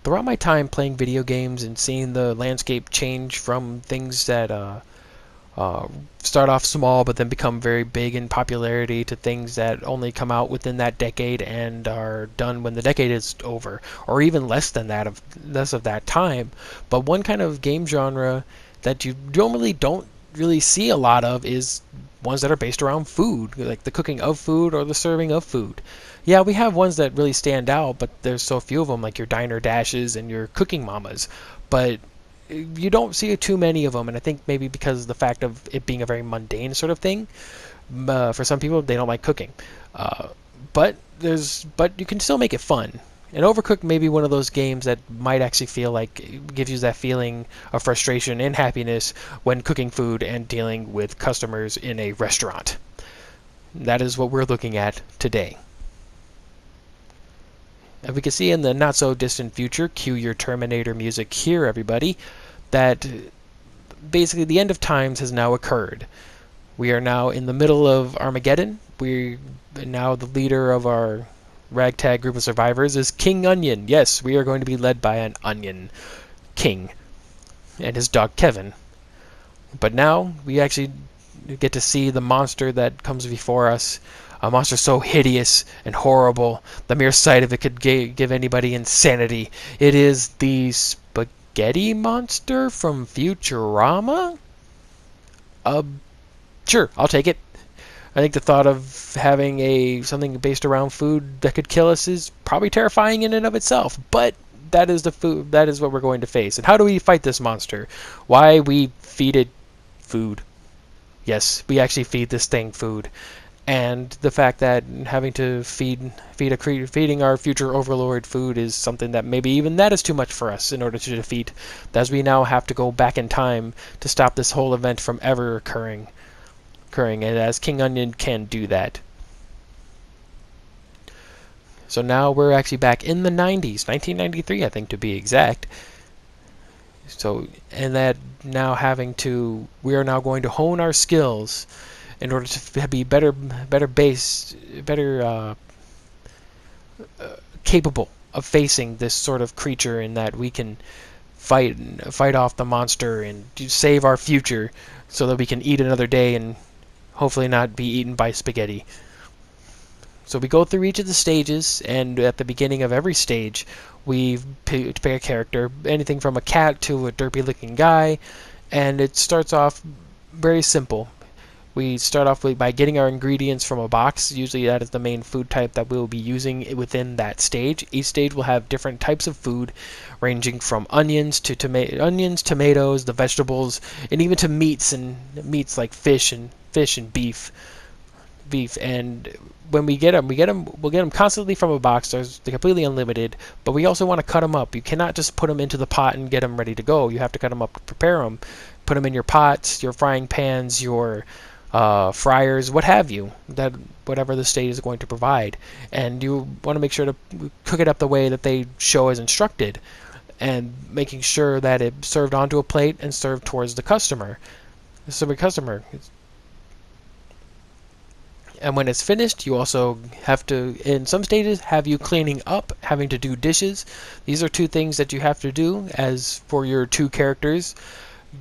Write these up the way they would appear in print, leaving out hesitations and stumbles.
throughout my time playing video games and seeing the landscape change from things that uh, start off small but then become very big in popularity to things that only come out within that decade and are done when the decade is over, or even less of that time. But one kind of game genre that you normally don't really see a lot of is ones that are based around food, like the cooking of food or the serving of food. Yeah, we have ones that really stand out, but there's so few of them, like your Diner Dashes and your Cooking Mamas. But you don't see too many of them, and I think maybe because of the fact of it being a very mundane sort of thing. For some people, they don't like cooking, uh, but you can still make it fun. And Overcooked may be one of those games that might actually feel like it gives you that feeling of frustration and happiness when cooking food and dealing with customers in a restaurant. That is what we're looking at today. And we can see in the not so distant future, cue your Terminator music here, everybody, that basically the end of times has now occurred. We are now in the middle of Armageddon. Now the leader of our ragtag group of survivors is King Onion. Yes, we are going to be led by an onion king and his dog Kevin. But now we actually get to see the monster that comes before us. A monster so hideous and horrible, the mere sight of it could give anybody insanity. It is the spaghetti monster from Futurama? Sure, I'll take it. I think the thought of having something based around food that could kill us is probably terrifying in and of itself. But that is that is what we're going to face. And how do we fight this monster? Why, we feed it food. Yes, we actually feed this thing food. And the fact that having to feeding our future overlord food is something that maybe even that is too much for us in order to defeat, as we now have to go back in time to stop this whole event from ever occurring, and as King Onion can do that. So now we're actually back in the 90s, 1993 I think to be exact. So, and that now we are now going to hone our skills in order to be better capable of facing this sort of creature, in that we can fight off the monster and save our future so that we can eat another day and hopefully not be eaten by spaghetti. So we go through each of the stages, and at the beginning of every stage we pick a character, anything from a cat to a derpy looking guy, and it starts off very simple. We start off by getting our ingredients from a box. Usually that is the main food type that we'll be using within that stage. Each stage will have different types of food, ranging from onions to tomatoes, the vegetables, and even to meats like fish and beef. And when we'll get them constantly from a box. They're completely unlimited, but we also want to cut them up. You cannot just put them into the pot and get them ready to go. You have to cut them up to prepare them. Put them in your pots, your frying pans, your fryers, what have you, that whatever the state is going to provide. And you want to make sure to cook it up the way that they show as instructed, and making sure that it's served onto a plate and served towards the customer. And when it's finished, you also have to, in some stages, have you cleaning up, having to do dishes. These are two things that you have to do as for your two characters.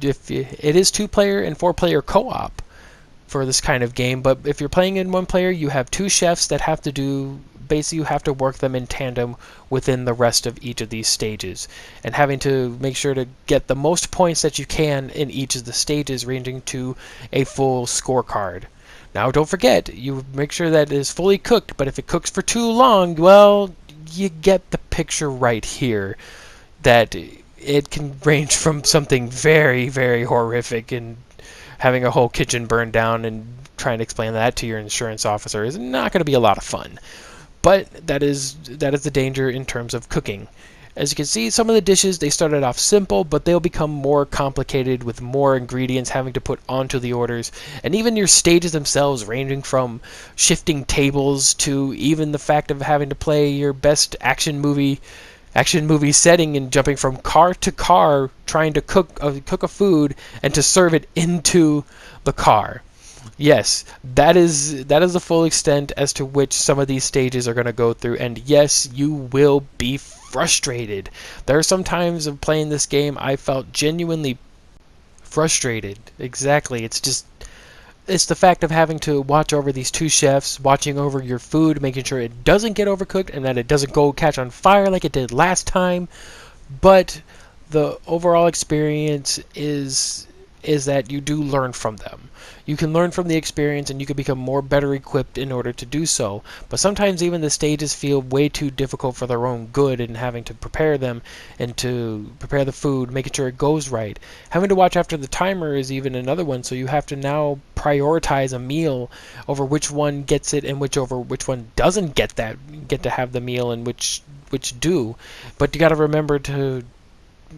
It is 2-player and 4-player co-op for this kind of game, but if you're playing in 1-player, you have 2 chefs that have to do, basically you have to work them in tandem within the rest of each of these stages, and having to make sure to get the most points that you can in each of the stages, ranging to a full scorecard. Now don't forget, you make sure that it is fully cooked, but if it cooks for too long, well, you get the picture right here, that it can range from something very, very horrific, and having a whole kitchen burned down and trying to explain that to your insurance officer is not going to be a lot of fun. But that is the danger in terms of cooking. As you can see, some of the dishes, they started off simple, but they'll become more complicated with more ingredients having to put onto the orders. And even your stages themselves, ranging from shifting tables to even the fact of having to play your best action movie setting and jumping from car to car, trying to cook a food and to serve it into the car. Yes, that is the full extent as to which some of these stages are going to go through, and yes, you will be frustrated. There are some times of playing this game I felt genuinely frustrated. Exactly. It's the fact of having to watch over these two chefs, watching over your food, making sure it doesn't get overcooked and that it doesn't go catch on fire like it did last time. But the overall experience is that you do learn from them. You can learn from the experience and you can become more better equipped in order to do so. But sometimes even the stages feel way too difficult for their own good in having to prepare them and to prepare the food, making sure it goes right. Having to watch after the timer is even another one, so you have to now prioritize a meal over which one gets it and which one doesn't get to have the meal and which do. But you got to remember to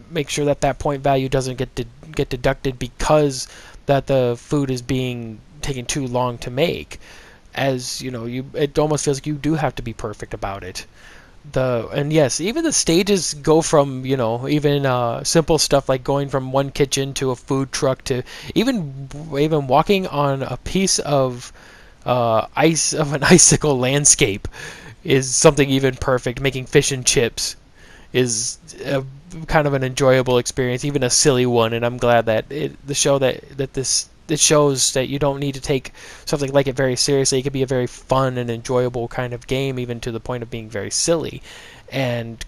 make sure that that point value doesn't get deducted because that the food is being taken too long to make. As you know, it almost feels like you do have to be perfect about it. And yes, even the stages go from even simple stuff like going from one kitchen to a food truck to even walking on a piece of ice of an icicle landscape is something even perfect. Making fish and chips is kind of an enjoyable experience, even a silly one. And I'm glad that it shows that you don't need to take something like it very seriously. It can be a very fun and enjoyable kind of game, even to the point of being very silly. And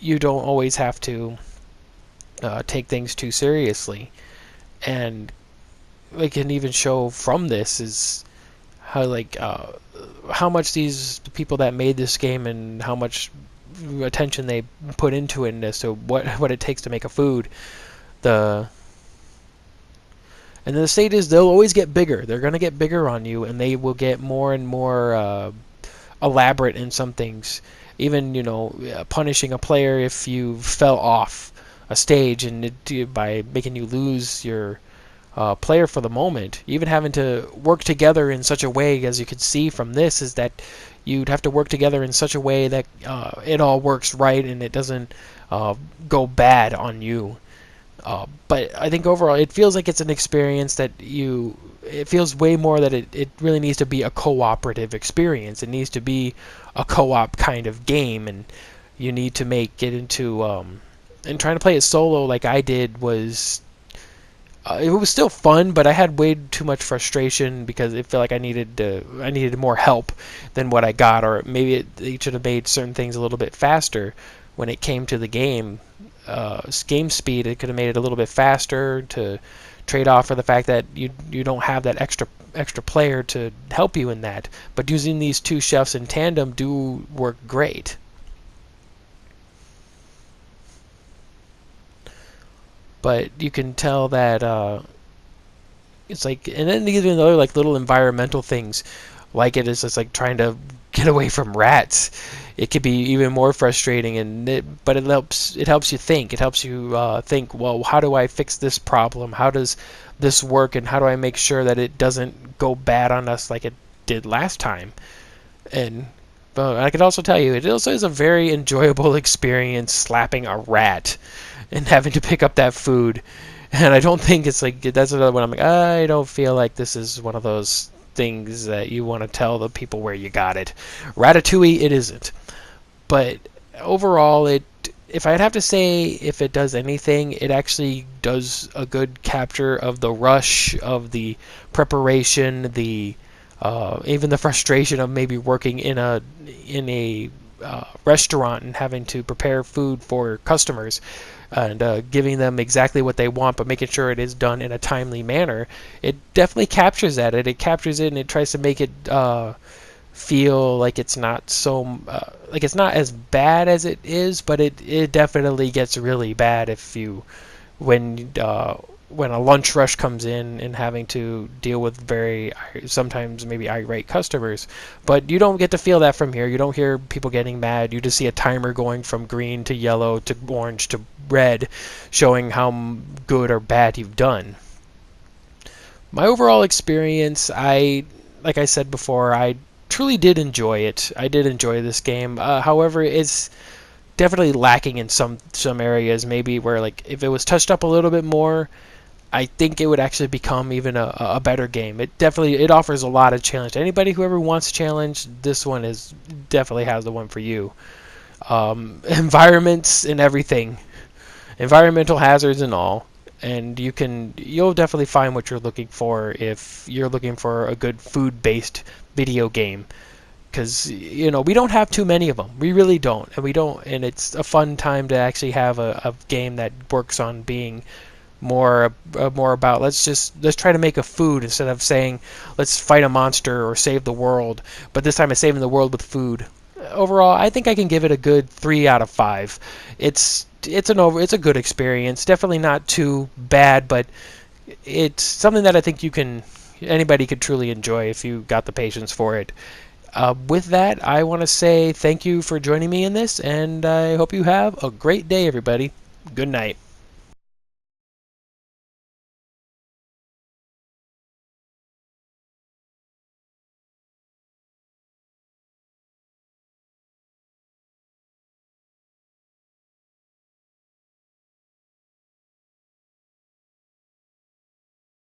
you don't always have to take things too seriously. And we can even show from this is how much these people that made this game and how much attention they put into it as to what it takes to make a food. And then the stages, they'll always get bigger. They're going to get bigger on you, and they will get more and more elaborate in some things. Even punishing a player if you fell off a stage and by making you lose your player for the moment. Even having to work together in such a way, as you can see from this, is that you'd have to work together in such a way that it all works right and it doesn't go bad on you. But I think overall it feels like it's an experience that it feels way more that it really needs to be a cooperative experience. It needs to be a co-op kind of game, and you need to make it into and trying to play it solo like I did was it was still fun, but I had way too much frustration because it felt like I needed more help than what I got, or maybe they should have made certain things a little bit faster when it came to the game. Game speed, it could have made it a little bit faster to trade off for the fact that you don't have that extra player to help you in that. But using these two chefs in tandem do work great. But you can tell that it's like, and then even other like little environmental things, like it is just like trying to get away from rats. It could be even more frustrating, but it helps you think. It helps you think, well, how do I fix this problem? How does this work, and how do I make sure that it doesn't go bad on us like it did last time? And I could also tell you, it also is a very enjoyable experience slapping a rat and having to pick up that food. And I don't think it's like, that's another one I'm like, I don't feel like this is one of those things that you want to tell the people where you got it. Ratatouille, it isn't. But overall, if I'd have to say if it does anything, it actually does a good capture of the rush of the preparation, even the frustration of maybe working in a restaurant and having to prepare food for customers and giving them exactly what they want, but making sure it is done in a timely manner. It definitely captures that. It captures it, and it tries to make it feel like it's not so like it's not as bad as it is, but it definitely gets really bad when a lunch rush comes in and having to deal with very sometimes maybe irate customers. But you don't get to feel that from here. You don't hear people getting mad. You just see a timer going from green to yellow to orange to red, showing how good or bad you've done. My overall experience, like I said before, I truly did enjoy it. I did enjoy this game. However, it's definitely lacking in some areas, maybe where like if it was touched up a little bit more, I think it would actually become even a better game. It offers a lot of challenge. Anybody who ever wants challenge, this one definitely has the one for you. environments and everything, environmental hazards and all. And you'll definitely find what you're looking for if you're looking for a good food-based video game. Because we don't have too many of them. We really don't, and it's a fun time to actually have a game that works on being more about let's try to make a food instead of saying let's fight a monster or save the world, but this time it's saving the world with food. Overall, I think I can give it a good 3 out of 5. It's a good experience. Definitely not too bad, but it's something that I think anybody could truly enjoy if you got the patience for it. With that, I want to say thank you for joining me in this, and I hope you have a great day, everybody. Good night.